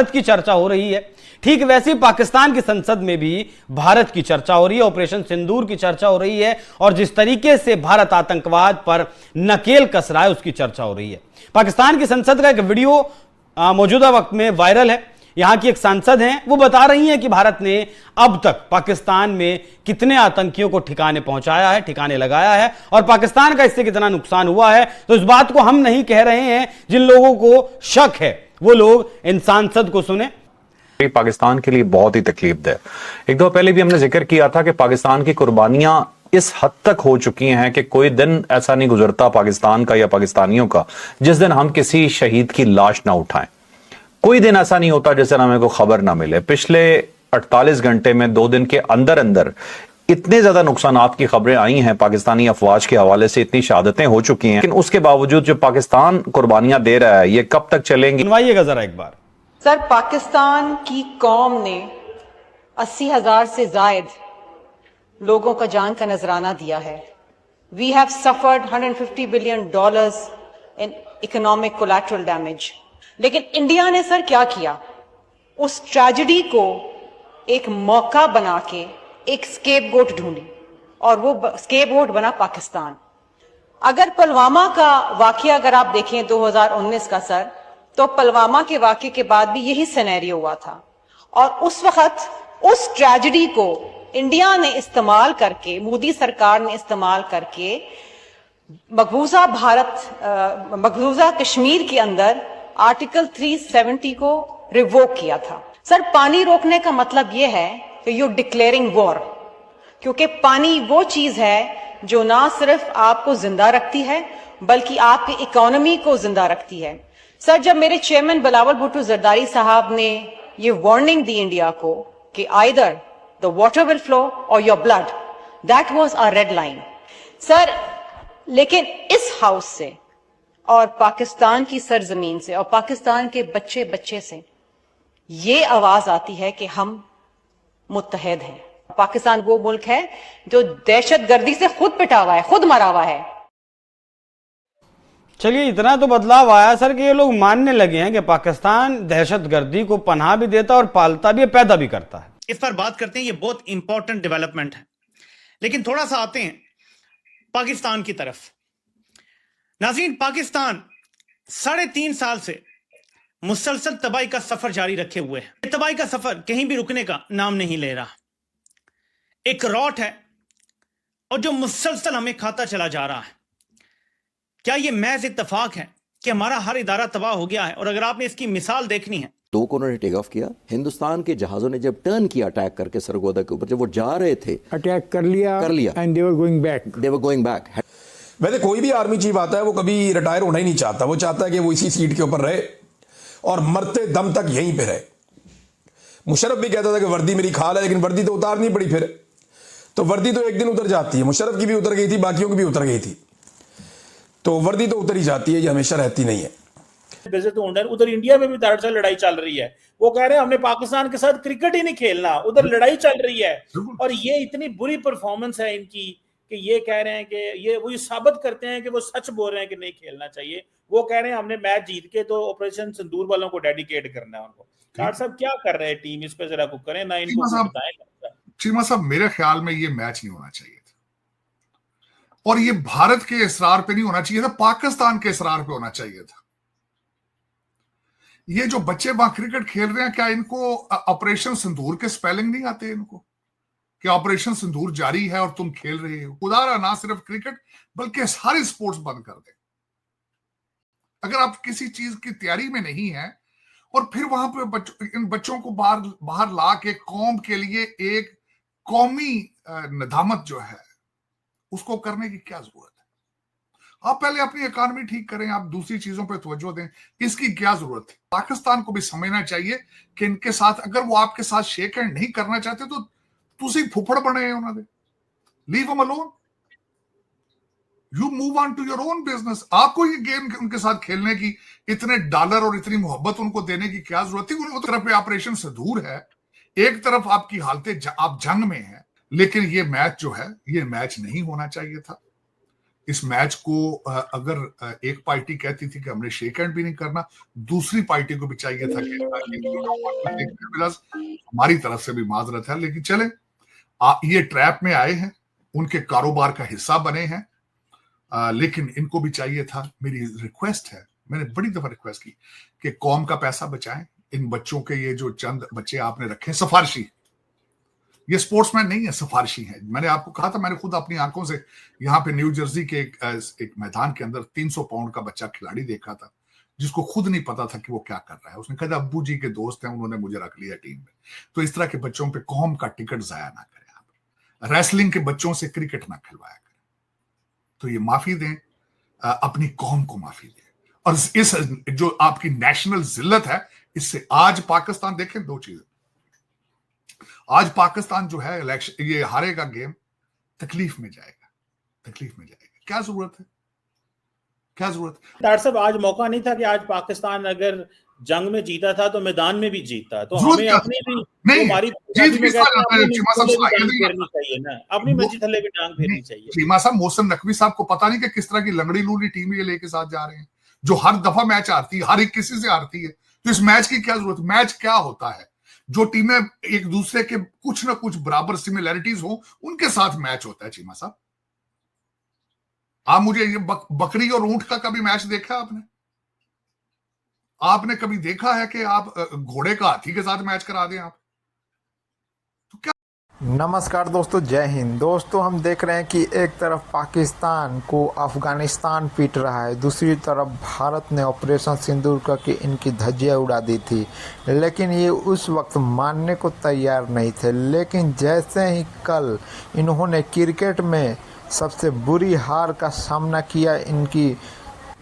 भारत की चर्चा हो रही है, ठीक वैसे पाकिस्तान की संसद में भी भारत की चर्चा हो रही है, ऑपरेशन सिंदूर की चर्चा हो रही है, और जिस तरीके से भारत आतंकवाद पर नकेल कस रहा है उसकी चर्चा हो रही है। पाकिस्तान की संसद का एक वीडियो मौजूदा वक्त में वायरल है। यहां की एक सांसद हैं, वो बता रही हैं कि भारत ने अब तक पाकिस्तान में कितने आतंकियों को ठिकाने पहुंचाया है, ठिकाने लगाया है, और पाकिस्तान का इससे कितना नुकसान हुआ है। तो इस बात को हम नहीं कह रहे हैं, जिन लोगों को शक है वो लोग इन सांसद को सुने। पाकिस्तान के लिए बहुत ही तकलीफदेह। एक दो पहले भी हमने जिक्र किया था कि पाकिस्तान की कुर्बानियां इस हद तक हो चुकी हैं कि कोई दिन ऐसा नहीं गुजरता पाकिस्तान का या पाकिस्तानियों का जिस दिन हम किसी शहीद की लाश ना उठाएं। कोई दिन ऐसा नहीं होता जिस दिन हमें कोई खबर ना मिले। पिछले 48 घंटे में 2 दिन के अंदर अंदर इतने ज्यादा नुकसानात की खबरें आई हैं पाकिस्तानी अफवाज के हवाले से, इतनी शहादतें हो चुकी हैं, लेकिन उसके बावजूद जो पाकिस्तान कुर्बानियां दे रहा है ये कब तक चलेंगी? सुनवाइएगा जरा एक बार। सर, पाकिस्तान की कौम ने 80,000 से जायद लोगों का जान का नजराना दिया है। We have suffered $150 billion in economic collateral damage. लेकिन इंडिया ने सर क्या किया? उस ट्रेजेडी को एक मौका बना के एक स्केपगोट ढूंढी, और वो स्केपगोट बना पाकिस्तान। अगर पुलवामा का वाकया अगर आप देखें 2019 का सर, तो पुलवामा के वाकये के बाद भी यही सिनेरियो हुआ था, और उस वक्त उस ट्रेजेडी को इंडिया ने इस्तेमाल करके, मोदी सरकार ने इस्तेमाल करके मकबूजा कश्मीर के अंदर आर्टिकल 370 को रिवोक किया था। सर, पानी रोकने का मतलब यह है कि यू डिक्लेयरिंग वॉर, क्योंकि पानी वो चीज है जो ना सिर्फ आपको जिंदा रखती है बल्कि आपकी इकोनॉमी को जिंदा रखती है। सर, जब मेरे चेयरमैन बिलावल भुट्टो जरदारी साहब ने ये वार्निंग दी इंडिया को कि either the water will flow और your blood, that was our red line sir. लेकिन इस हाउस से और पाकिस्तान की सरजमीन से और पाकिस्तान के बच्चे बच्चे से ये आवाज आती है कि हम मुत्तहद हैं। पाकिस्तान वो मुल्क है जो दहशतगर्दी से खुद पिटा हुआ है, खुद मरा हुआ है। चलिए, इतना तो बदलाव आया सर कि ये लोग मानने लगे हैं कि पाकिस्तान दहशतगर्दी को पनाह भी देता और पालता भी, पैदा भी करता है। इस पर बात करते हैं, ये बहुत इंपॉर्टेंट डेवलपमेंट है। लेकिन थोड़ा सा आते हैं पाकिस्तान की तरफ। नाज़रीन, पाकिस्तान 3.5 साल से मुसलसल तबाही का सफर जारी रखे हुए है। तबाही का सफर कहीं भी रुकने का नाम नहीं ले रहा। एक रॉट है और जो मुसलसल हमें खाता चला जा रहा है। क्या यह महज इत्तेफाक है कि हमारा हर इदारा तबाह हो गया है? और अगर आपने इसकी मिसाल देखनी है, 2 को उन्होंने टेक ऑफ किया। हिंदुस्तान के जहाजों ने जब टर्न किया अटैक करके सरगोदा के ऊपर, जब वो जा रहे थे, अटैक कर लिया and they were going back. वैसे कोई भी आर्मी चीफ आता है वो कभी रिटायर होना ही नहीं चाहता। वो चाहता है कि वो इसी सीट के ऊपर रहे और मरते दम तक यहीं पे रहे। मुशर्रफ भी कहता था कि वर्दी मेरी खाल है, लेकिन वर्दी तो उतारनी पड़ी। फिर तो वर्दी तो एक दिन उतर जाती है। मुशर्रफ की भी उतर गई थी, बाकियों की भी उतर गई थी, तो वर्दी तो उतर ही जाती है, ये हमेशा रहती नहीं है। उधर इंडिया में भी दरअसल लड़ाई चल रही है। वो कह रहे हैं हमने पाकिस्तान के साथ क्रिकेट ही नहीं खेलना, उधर लड़ाई चल रही है। और ये इतनी बुरी परफॉर्मेंस है इनकी कि ये कह रहे हैं कि ये वो साबित करते हैं कि वो सच बोल रहे हैं कि नहीं खेलना चाहिए। वो कह रहे हैं हमने मैच जीत के तो ऑपरेशन सिंदूर वालों को डेडिकेट करना है उनको। डॉक्टर साहब क्या कर रहे हैं टीम, इस पे जरा कुछ करें ना, इनको बताएं। चीमा साहब, मेरे ख्याल में ये मैच नहीं होना चाहिए था, और ये भारत के इसरार पे नहीं होना चाहिए था, पाकिस्तान के इसरार पे होना चाहिए था। ये जो बच्चे वहां क्रिकेट खेल रहे हैं, क्या इनको ऑपरेशन सिंदूर के स्पेलिंग नहीं आते इनको? कि ऑपरेशन सिंदूर जारी है और तुम खेल रहे हो? खुदारा ना सिर्फ क्रिकेट बल्कि सारी स्पोर्ट्स बंद कर दे। अगर आप किसी चीज की तैयारी में नहीं है और फिर वहां पे इन बच्चों को बाहर ला के कौम के लिए एक कौमी नदामत जो है उसको करने की क्या जरूरत है? आप पहले अपनी इकॉनमी ठीक करें, आप दूसरी चीजों पर तवज्जो दें। इसकी क्या जरूरत है? पाकिस्तान को भी समझना चाहिए कि इनके साथ, अगर वो आपके साथ शेक हैंड नहीं करना चाहते तो तुसी फुफड़ बने हैं उन्होंने, leave him alone, you move on to your own business. आपको ये गेम उनके साथ खेलने की, इतने डॉलर और इतनी मोहब्बत उनको देने की क्या जरूरत थी? उन तरफ पे ऑपरेशन सिंदूर है, एक तरफ आपकी हालतें, आप जंग में हैं, लेकिन ये मैच जो है ये मैच नहीं होना चाहिए था। इस मैच को अगर एक पार्टी कहती थी कि हमने शेक हैंड भी नहीं करना, दूसरी पार्टी को भी चाहिए था कि हमारी तरफ से भी माजरत है, लेकिन चले ये ट्रैप में आए हैं, उनके कारोबार का हिस्सा बने हैं, लेकिन इनको भी चाहिए था। मेरी रिक्वेस्ट है, मैंने बड़ी दफा रिक्वेस्ट की कि कौम का पैसा बचाएं। इन बच्चों के ये जो चंद बच्चे आपने रखे सिफारशी, ये स्पोर्ट्समैन नहीं है, सिफारशी है। मैंने आपको कहा था, मैंने खुद अपनी आंखों से यहाँ पे न्यू जर्सी के एक मैदान के अंदर 300 पाउंड का बच्चा खिलाड़ी देखा था, जिसको खुद नहीं पता था कि वो क्या कर रहा है। उसने कहा अब्बू जी के दोस्त हैं, उन्होंने मुझे रख लिया टीम में। तो इस तरह के बच्चों पे कौम का टिकट जाया ना करें आप। रेसलिंग के बच्चों से क्रिकेट ना खिलवाया करें। तो ये माफी दें, अपनी कौम को माफी दें, और इस जो आपकी नेशनल जिल्लत है, इससे आज पाकिस्तान देखें दो चीजें। आज पाकिस्तान जो है इलेक्शन ये हारेगा गेम, तकलीफ में जाएगा, तकलीफ में जाएगा। क्या जरूरत है, क्या जरूरत है? डॉक्टर साहब, आज मौका नहीं था कि आज पाकिस्तान अगर जंग में जीता था तो मैदान में भी जीता, तो हमें अपनी भी नहीं, हमारी जीत चाहिए ना, अपनी मर्जी थले भी टांग फेरनी चाहिए। चीमा साहब, मोहसिन नकवी साहब को पता नहीं कि किस तरह की लंगड़ी लूली टीम ये लेके साथ जा रहे हैं, जो हर दफा मैच हारती है, हर एक किसी से हारती है। तो इस मैच की क्या जरूरत? मैच क्या होता है? जो टीमें एक दूसरे के कुछ ना कुछ बराबर सिमिलैरिटीज हो, उनके साथ मैच होता है। चीमा साहब, आप मुझे ये बकरी और ऊंट का कभी मैच देखा आपने? आपने कभी देखा है कि आप घोड़े का हाथी के साथ मैच करा दें आप? तो क्या? नमस्कार दोस्तों, जय हिंद। दोस्तों, हम देख रहे हैं कि एक तरफ पाकिस्तान को अफगानिस्तान पीट रहा है, दूसरी तरफ भारत ने ऑपरेशन सिंदूर करके इनकी धज्जियां उड़ा दी थी, लेकिन ये उस वक्त मानने को तैयार नहीं थे। लेकिन जैसे ही कल इन्होंने क्रिकेट में सबसे बुरी हार का सामना किया, इनकी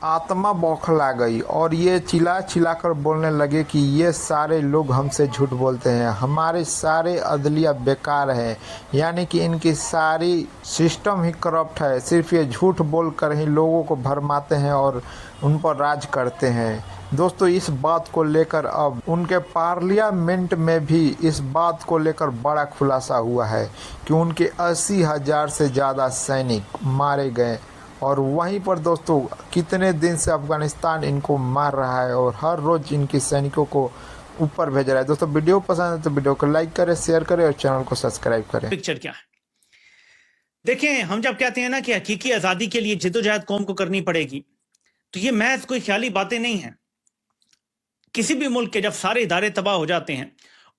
आत्मा बौखला गई और ये चिल्ला चिल्लाकर बोलने लगे कि ये सारे लोग हमसे झूठ बोलते हैं, हमारे सारे अदलिया बेकार है, यानी कि इनकी सारी सिस्टम ही करप्ट है। सिर्फ ये झूठ बोलकर ही लोगों को भरमाते हैं और उन पर राज करते हैं। दोस्तों, इस बात को लेकर अब उनके पार्लियामेंट में भी इस बात को लेकर बड़ा खुलासा हुआ है कि उनके 80,000 से ज़्यादा सैनिक मारे गए। और वहीं पर दोस्तों, कितने दिन से अफगानिस्तान इनको मार रहा है और हर रोज इनके सैनिकों को ऊपर भेज रहा है। दोस्तों, वीडियो पसंद है तो वीडियो को लाइक करें, शेयर करें और चैनल को सब्सक्राइब करें। पिक्चर क्या है? देखें, हम जब कहते हैं ना कि हकीकी आजादी के लिए जिद्दोजहद कौम को करनी पड़ेगी, तो ये महज कोई ख्याली बातें नहीं है। किसी भी मुल्क के जब सारे इदारे तबाह हो जाते हैं,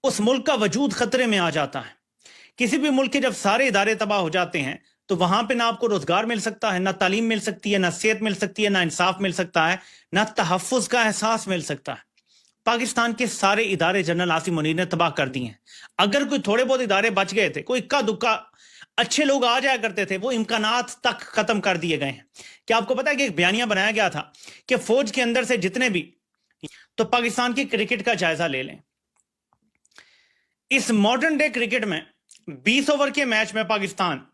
उस मुल्क का वजूद खतरे में आ जाता है। किसी भी मुल्क के जब सारे इदारे तबाह हो जाते हैं, तो वहां पे ना आपको रोजगार मिल सकता है, ना तालीम मिल सकती है, ना सेहत मिल सकती है, ना इंसाफ मिल सकता है, ना तहफ्फुज का एहसास मिल सकता है। पाकिस्तान के सारे इदारे जनरल आसिम मुनीर ने तबाह कर दिए हैं। अगर कोई थोड़े बहुत इदारे बच गए थे, कोई इक्का दुक्का अच्छे लोग आ जाया करते थे, वो इम्कानात तक खत्म कर दिए गए हैं। क्या आपको पता है कि एक बयानिया बनाया गया था कि फौज के अंदर से जितने भी, तो पाकिस्तान की क्रिकेट का जायजा ले लें। इस मॉडर्न डे क्रिकेट में 20 ओवर के मैच में पाकिस्तान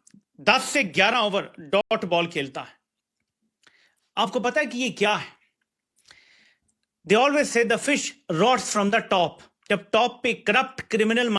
10 से 11 ओवर डॉट बॉल खेलता है। आपको पता है कि ये क्या है? They always say the fish rots from the top. जब टॉप पे करप्ट क्रिमिनल